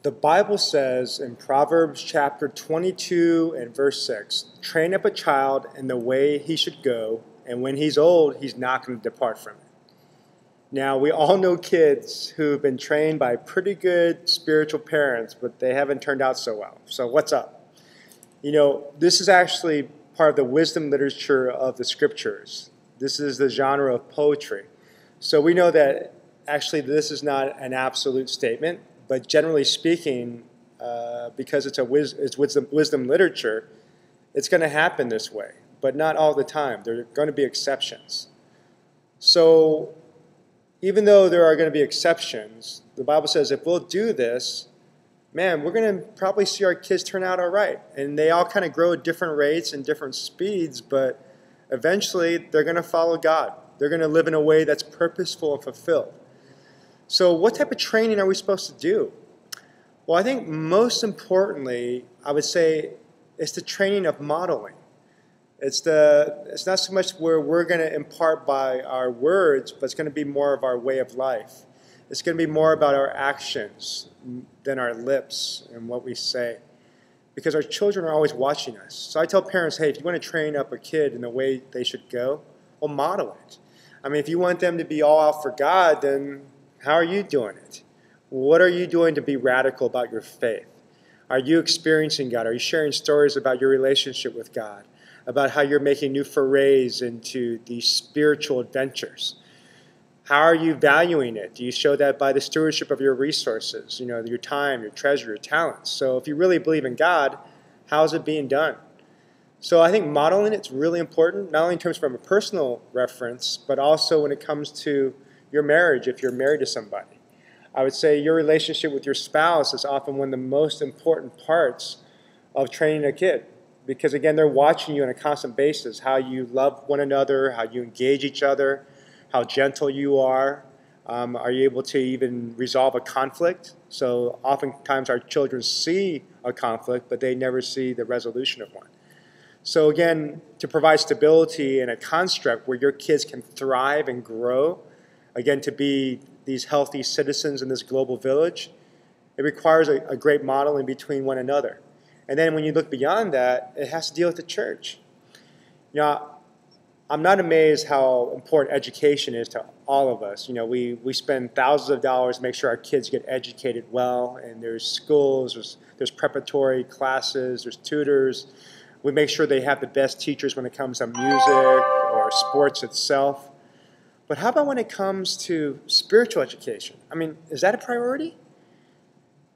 The Bible says in Proverbs chapter 22 and verse 6, train up a child in the way he should go, and when he's old, he's not going to depart from it. Now, we all know kids who've been trained by pretty good spiritual parents, but they haven't turned out so well. So what's up? This is actually part of the wisdom literature of the scriptures. This is the genre of poetry. So we know that actually this is not an absolute statement, but generally speaking, because it's wisdom literature, it's going to happen this way, but not all the time. There are going to be exceptions. So even though there are going to be exceptions, the Bible says if we'll do this, man, we're going to probably see our kids turn out all right. And they all kind of grow at different rates and different speeds, but eventually they're going to follow God. They're going to live in a way that's purposeful and fulfilled. So what type of training are we supposed to do? Well, I think most importantly, I would say it's the training of modeling. It's not so much where we're going to impart by our words, but it's going to be more of our way of life. It's going to be more about our actions than our lips and what we say. Because our children are always watching us. So I tell parents, hey, if you want to train up a kid in the way they should go, well, model it. I mean, if you want them to be all out for God, then how are you doing it? What are you doing to be radical about your faith? Are you experiencing God? Are you sharing stories about your relationship with God? About how you're making new forays into these spiritual adventures? How are you valuing it? Do you show that by the stewardship of your resources, your time, your treasure, your talents? So if you really believe in God, how is it being done? So I think modeling it's really important, not only in terms from a personal reference, but also when it comes to your marriage, if you're married to somebody. I would say your relationship with your spouse is often one of the most important parts of training a kid. Because again, they're watching you on a constant basis, how you love one another, how you engage each other, how gentle you are. Are you able to even resolve a conflict? So oftentimes our children see a conflict, but they never see the resolution of one. So again, to provide stability in a construct where your kids can thrive and grow, again, to be these healthy citizens in this global village, it requires a great modeling between one another. And then when you look beyond that, it has to deal with the church. I'm not amazed how important education is to all of us. We spend thousands of dollars to make sure our kids get educated well, and there's schools, there's preparatory classes, there's tutors. We make sure they have the best teachers when it comes to music or sports itself. But how about when it comes to spiritual education? I mean, is that a priority?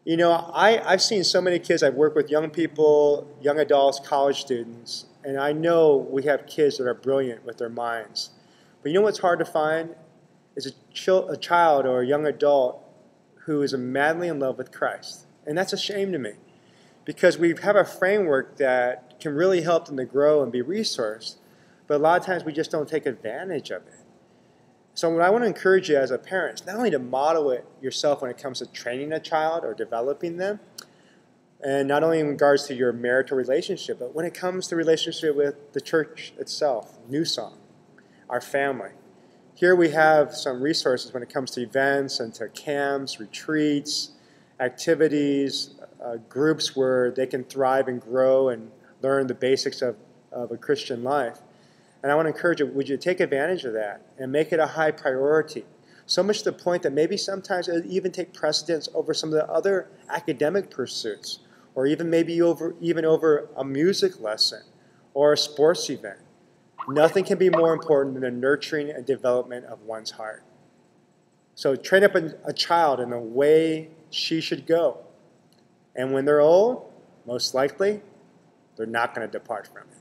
I've seen so many kids. I've worked with young people, young adults, college students, and I know we have kids that are brilliant with their minds. But you know what's hard to find? Is a child or a young adult who is madly in love with Christ. And that's a shame to me. Because we have a framework that can really help them to grow and be resourced, but a lot of times we just don't take advantage of it. So what I want to encourage you as a parent is not only to model it yourself when it comes to training a child or developing them, and not only in regards to your marital relationship, but when it comes to relationship with the church itself, New Song, our family. Here we have some resources when it comes to events and to camps, retreats, activities, groups where they can thrive and grow and learn the basics of a Christian life. And I want to encourage you, would you take advantage of that and make it a high priority? So much to the point that maybe sometimes it would even take precedence over some of the other academic pursuits, or even maybe over a music lesson or a sports event. Nothing can be more important than the nurturing and development of one's heart. So train up a child in the way she should go. And when they're old, most likely, they're not going to depart from it.